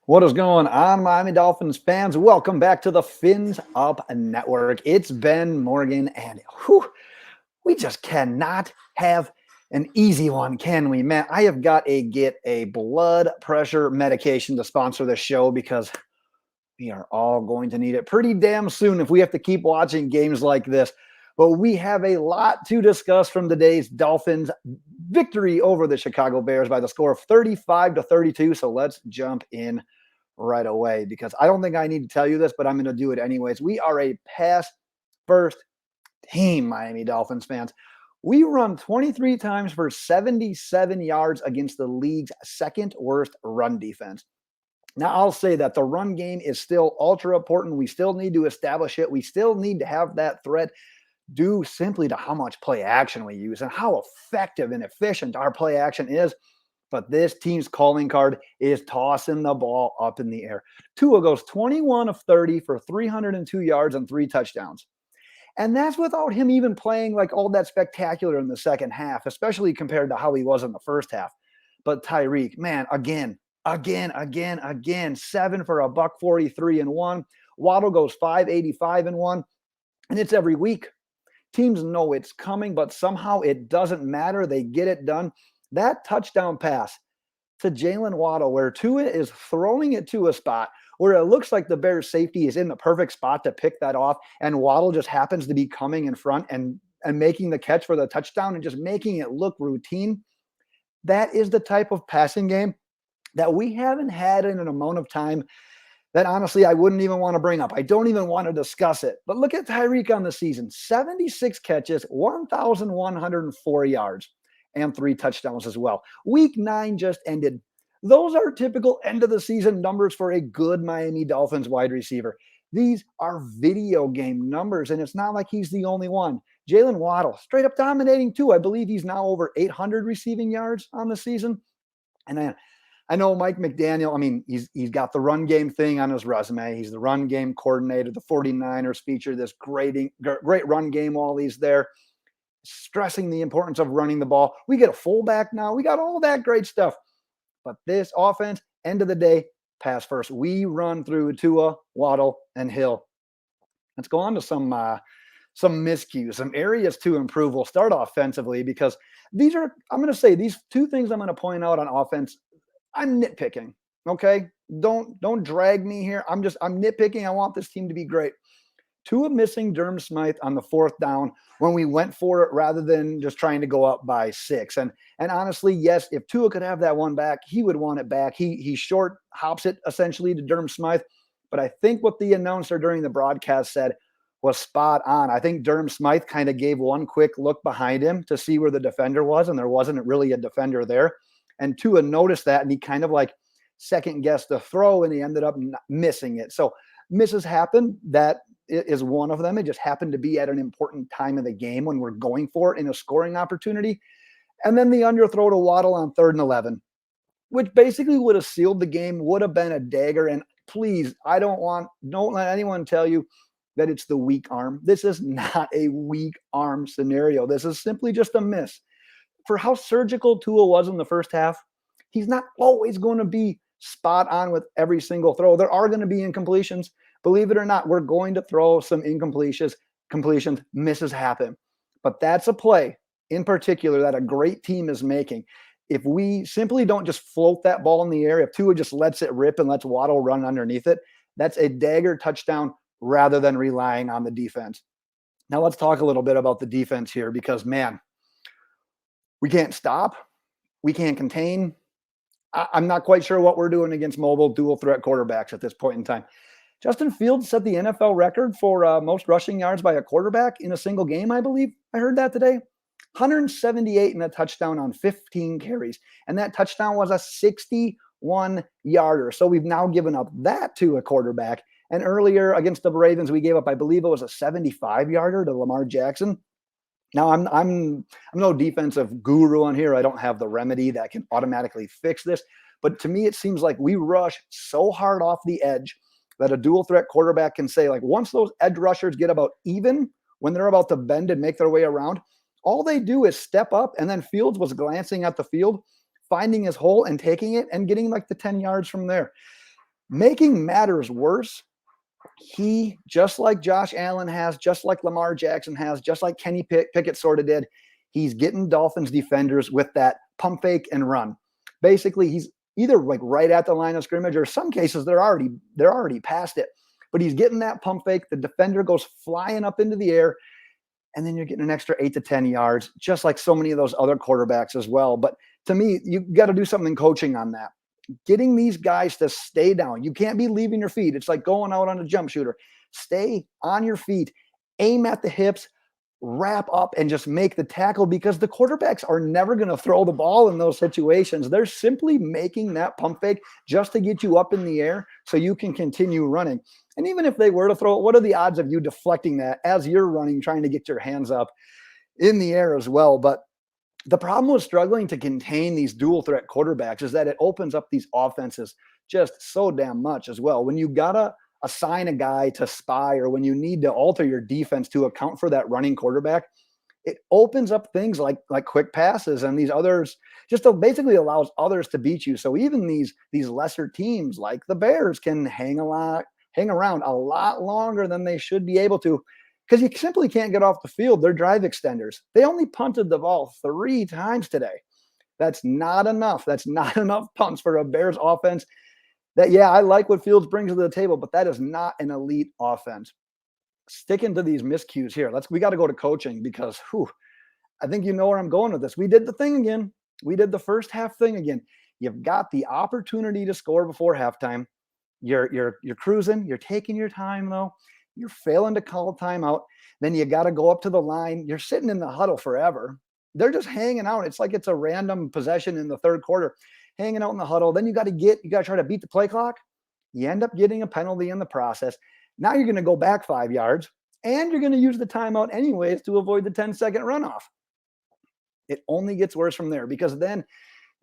What is going on, Miami Dolphins fans? Welcome back to the Fins Up Network. It's Ben Morgan, and we just cannot have an easy one, can we, man? I have got to get a blood pressure medication to sponsor the show because we are all going to need it pretty damn soon if we have to keep watching games like this. But we have a lot to discuss from today's Dolphins victory over the Chicago Bears by the score of 35-32. So let's jump in right away because I don't think I need to tell you this, but I'm going to do it anyways. We are a pass first team, Miami Dolphins fans. We run 23 times for 77 yards against the league's second worst run defense. Now, I'll say that the run game is still ultra important. We still need to establish it. We still need to have that threat due simply to how much play action we use and how effective and efficient our play action is. But this team's calling card is tossing the ball up in the air. Tua goes 21 of 30 for 302 yards and 3 touchdowns. And that's without him even playing like all that spectacular in the second half, especially compared to how he was in the first half. But Tyreek, man, again, 7 for $143 and 1. Waddle goes 585 and 1. And it's every week. Teams know it's coming, but somehow it doesn't matter. They get it done. That touchdown pass to Jaylen Waddle, where Tua is throwing it to a spot where it looks like the Bears safety is in the perfect spot to pick that off, and Waddle just happens to be coming in front and making the catch for the touchdown and just making it look routine. That is the type of passing game that we haven't had in an amount of time that honestly I wouldn't even want to bring up. I don't even want to discuss it. But look at Tyreek on the season. 76 catches, 1,104 yards, and 3 touchdowns as well. Week 9 just ended. Those are typical end of the season numbers for a good Miami Dolphins wide receiver. These are video game numbers, and it's not like he's the only one. Jaylen Waddle, straight up dominating too. I believe he's now over 800 receiving yards on the season. And I know Mike McDaniel, I mean, he's got the run game thing on his resume. He's the run game coordinator. The 49ers feature this great run game while he's there, stressing the importance of running the ball. We get a fullback now. We got all that great stuff. But this offense, end of the day, pass first. We run through Tua, Waddle, and Hill. Let's go on to some miscues, some areas to improve. We'll start offensively because these 2 things I'm going to point out on offense. I'm nitpicking, okay? Don't drag me here. I'm nitpicking. I want this team to be great. Tua missing Durham Smythe on the 4th down when we went for it rather than just trying to go up by 6. And honestly, yes, if Tua could have that one back, he would want it back. He short hops it essentially to Durham Smythe. But I think what the announcer during the broadcast said was spot on. I think Durham Smythe kind of gave one quick look behind him to see where the defender was, and there wasn't really a defender there. And Tua noticed that, and he kind of like second guessed the throw, and he ended up missing it. So misses happen. That is one of them. It just happened to be at an important time of the game when we're going for it in a scoring opportunity. And then the underthrow to Waddle on 3rd and 11, which basically would have sealed the game, would have been a dagger. And please, don't let anyone tell you that it's the weak arm. This is not a weak arm scenario. This is simply just a miss. For how surgical Tua was in the first half, he's not always going to be spot on with every single throw. There are going to be incompletions. Believe it or not, we're going to throw some completions, misses happen. But that's a play in particular that a great team is making. If we simply don't just float that ball in the air, if Tua just lets it rip and lets Waddle run underneath it, that's a dagger touchdown rather than relying on the defense. Now let's talk a little bit about the defense here because, man, we can't stop. We can't contain. I'm not quite sure what we're doing against mobile dual threat quarterbacks at this point in time. Justin Fields set the NFL record for most rushing yards by a quarterback in a single game, I believe. I heard that today. 178 and a touchdown on 15 carries. And that touchdown was a 61-yarder. So we've now given up that to a quarterback. And earlier against the Ravens, we gave up, I believe it was a 75-yarder to Lamar Jackson. Now, I'm no defensive guru on here. I don't have the remedy that can automatically fix this. But to me, it seems like we rush so hard off the edge that a dual threat quarterback can say, like, once those edge rushers get about even, when they're about to bend and make their way around, all they do is step up. And then Fields was glancing at the field, finding his hole and taking it and getting like the 10 yards from there. Making matters worse, he, just like Josh Allen has, just like Lamar Jackson has, just like Kenny Pickett sort of did, he's getting Dolphins defenders with that pump fake and run. Basically, he's either like right at the line of scrimmage, or some cases they're already past it. But he's getting that pump fake. The defender goes flying up into the air, and then you're getting an extra 8 to 10 yards, just like so many of those other quarterbacks as well. But to me, you got to do something coaching on that. Getting these guys to stay down. You can't be leaving your feet. It's like going out on a jump shooter. Stay on your feet, aim at the hips, wrap up, and just make the tackle, because the quarterbacks are never going to throw the ball in those situations. They're simply making that pump fake just to get you up in the air so you can continue running. And even if they were to throw it, what are the odds of you deflecting that as you're running, trying to get your hands up in the air as well? But the problem with struggling to contain these dual threat quarterbacks is that it opens up these offenses just so damn much as well. When you gotta assign a guy to spy, or when you need to alter your defense to account for that running quarterback, it opens up things like quick passes and these others, just to basically allows others to beat you. So even these lesser teams like the Bears can hang around a lot longer than they should be able to, because you simply can't get off the field. They're drive extenders. They only punted the ball 3 times today. That's not enough. That's not enough punts for a Bears offense. That, yeah, I like what Fields brings to the table, but that is not an elite offense. Sticking to these miscues here. We got to go to coaching, because I think you know where I'm going with this. We did the thing again. We did the first half thing again. You've got the opportunity to score before halftime. You're cruising. You're taking your time though. You're failing to call a timeout. Then you got to go up to the line. You're sitting in the huddle forever. They're just hanging out. It's like it's a random possession in the third quarter, hanging out in the huddle. Then you got to try to beat the play clock. You end up getting a penalty in the process. Now you're going to go back 5 yards, and you're going to use the timeout anyways to avoid the 10-second runoff. It only gets worse from there, because then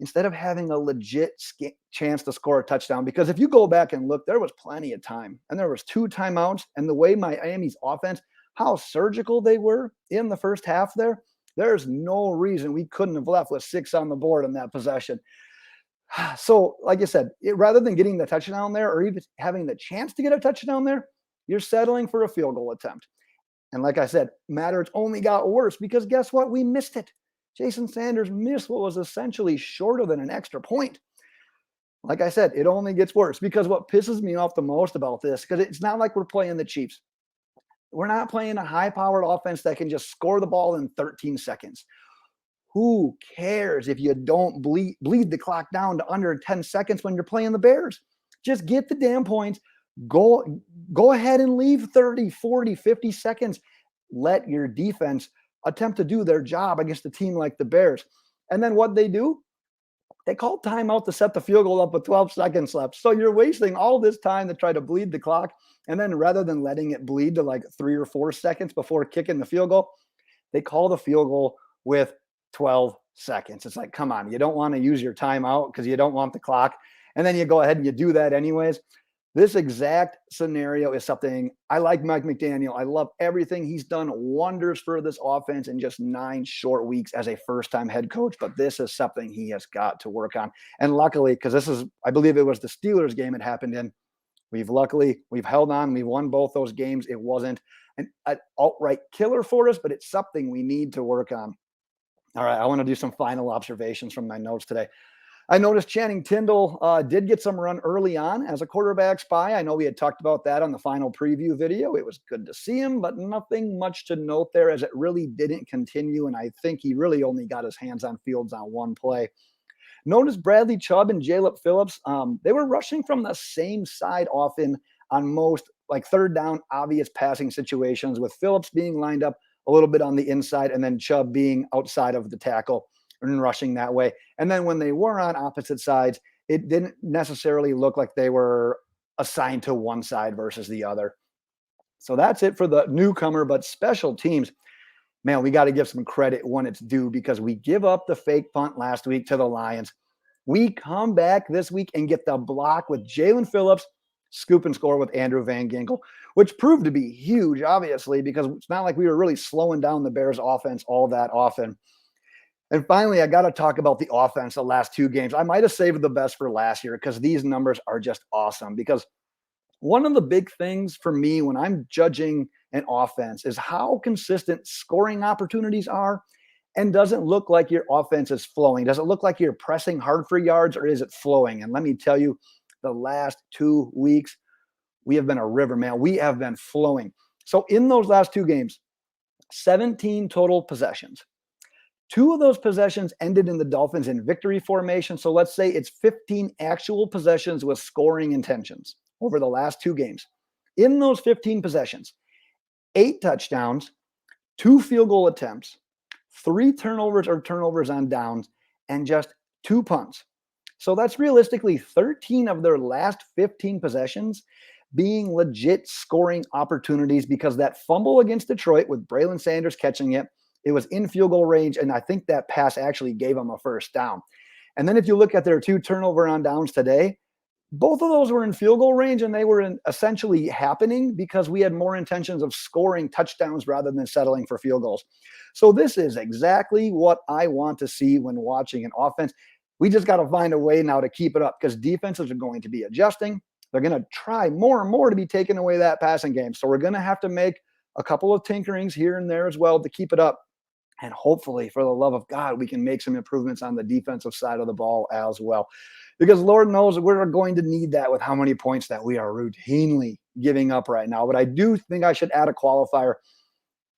instead of having a legit chance to score a touchdown, because if you go back and look, there was plenty of time, and there was 2 timeouts, and the way Miami's offense, how surgical they were in the first half there, there's no reason we couldn't have left with 6 on the board in that possession. So, like I said, rather than getting the touchdown there, or even having the chance to get a touchdown there, you're settling for a field goal attempt. And like I said, matters only got worse, because guess what? We missed it. Jason Sanders missed what was essentially shorter than an extra point. Like I said, it only gets worse, because what pisses me off the most about this, because it's not like we're playing the Chiefs. We're not playing a high-powered offense that can just score the ball in 13 seconds. Who cares if you don't bleed the clock down to under 10 seconds when you're playing the Bears? Just get the damn points. Go ahead and leave 30, 40, 50 seconds. Let your defense attempt to do their job against a team like the Bears. And then what they do? They call timeout to set the field goal up with 12 seconds left. So you're wasting all this time to try to bleed the clock. And then rather than letting it bleed to like 3 or 4 seconds before kicking the field goal, they call the field goal with 12 seconds. It's like, come on, you don't want to use your timeout because you don't want the clock. And then you go ahead and you do that anyways. This exact scenario is something I like. Mike McDaniel, I love everything. He's done wonders for this offense in just 9 short weeks as a first-time head coach, but this is something he has got to work on. And luckily, because this is, I believe it was the Steelers game it happened in, we've held on. We won both those games. It wasn't an outright killer for us, but it's something we need to work on. All right, I want to do some final observations from my notes today. I noticed Channing Tindall did get some run early on as a quarterback spy. I know we had talked about that on the final preview video. It was good to see him, but nothing much to note there, as it really didn't continue, and I think he really only got his hands on Fields on one play. Notice Bradley Chubb and Jalep Phillips, they were rushing from the same side often on most like third down, obvious passing situations, with Phillips being lined up a little bit on the inside and then Chubb being outside of the tackle and rushing that way. And then when they were on opposite sides, it didn't necessarily look like they were assigned to one side versus the other. So that's it for the newcomer, but special teams. Man, we got to give some credit when it's due, because we give up the fake punt last week to the Lions. We come back this week and get the block with Jalen Phillips, scoop and score with Andrew Van Ginkel, which proved to be huge, obviously, because it's not like we were really slowing down the Bears offense all that often. And finally, I got to talk about the offense the last two games. I might have saved the best for last year because these numbers are just awesome. Because one of the big things for me when I'm judging an offense is how consistent scoring opportunities are. And does it look like your offense is flowing? Does it look like you're pressing hard for yards, or is it flowing? And let me tell you, the last 2 weeks, we have been a river, man. We have been flowing. So in those last two games, 17 total possessions. Two of those possessions ended in the Dolphins in victory formation. So let's say it's 15 actual possessions with scoring intentions over the last two games. In those 15 possessions, 8 touchdowns, 2 field goal attempts, 3 turnovers or turnovers on downs, and just 2 punts. So that's realistically 13 of their last 15 possessions being legit scoring opportunities, because that fumble against Detroit with Braylon Sanders catching it, it was in field goal range, and I think that pass actually gave them a first down. And then if you look at their 2 turnover on downs today, both of those were in field goal range, and they were essentially happening because we had more intentions of scoring touchdowns rather than settling for field goals. So this is exactly what I want to see when watching an offense. We just got to find a way now to keep it up, because defenses are going to be adjusting. They're going to try more and more to be taking away that passing game. So we're going to have to make a couple of tinkerings here and there as well to keep it up. And hopefully, for the love of God, we can make some improvements on the defensive side of the ball as well. Because Lord knows we're going to need that with how many points that we are routinely giving up right now. But I do think I should add a qualifier.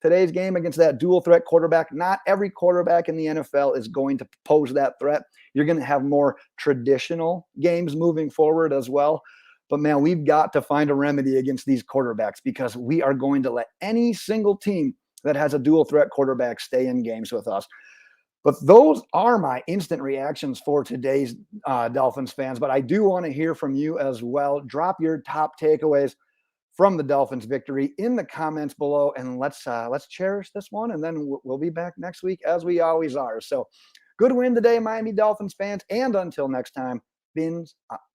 Today's game against that dual threat quarterback, not every quarterback in the NFL is going to pose that threat. You're going to have more traditional games moving forward as well. But man, we've got to find a remedy against these quarterbacks, because we are going to let any single team that has a dual threat quarterback stay in games with us. But those are my instant reactions for today's Dolphins fans. But I do want to hear from you as well. Drop your top takeaways from the Dolphins victory in the comments below, and let's cherish this one. And then we'll be back next week as we always are. So good win today, Miami Dolphins fans. And until next time, Fins up.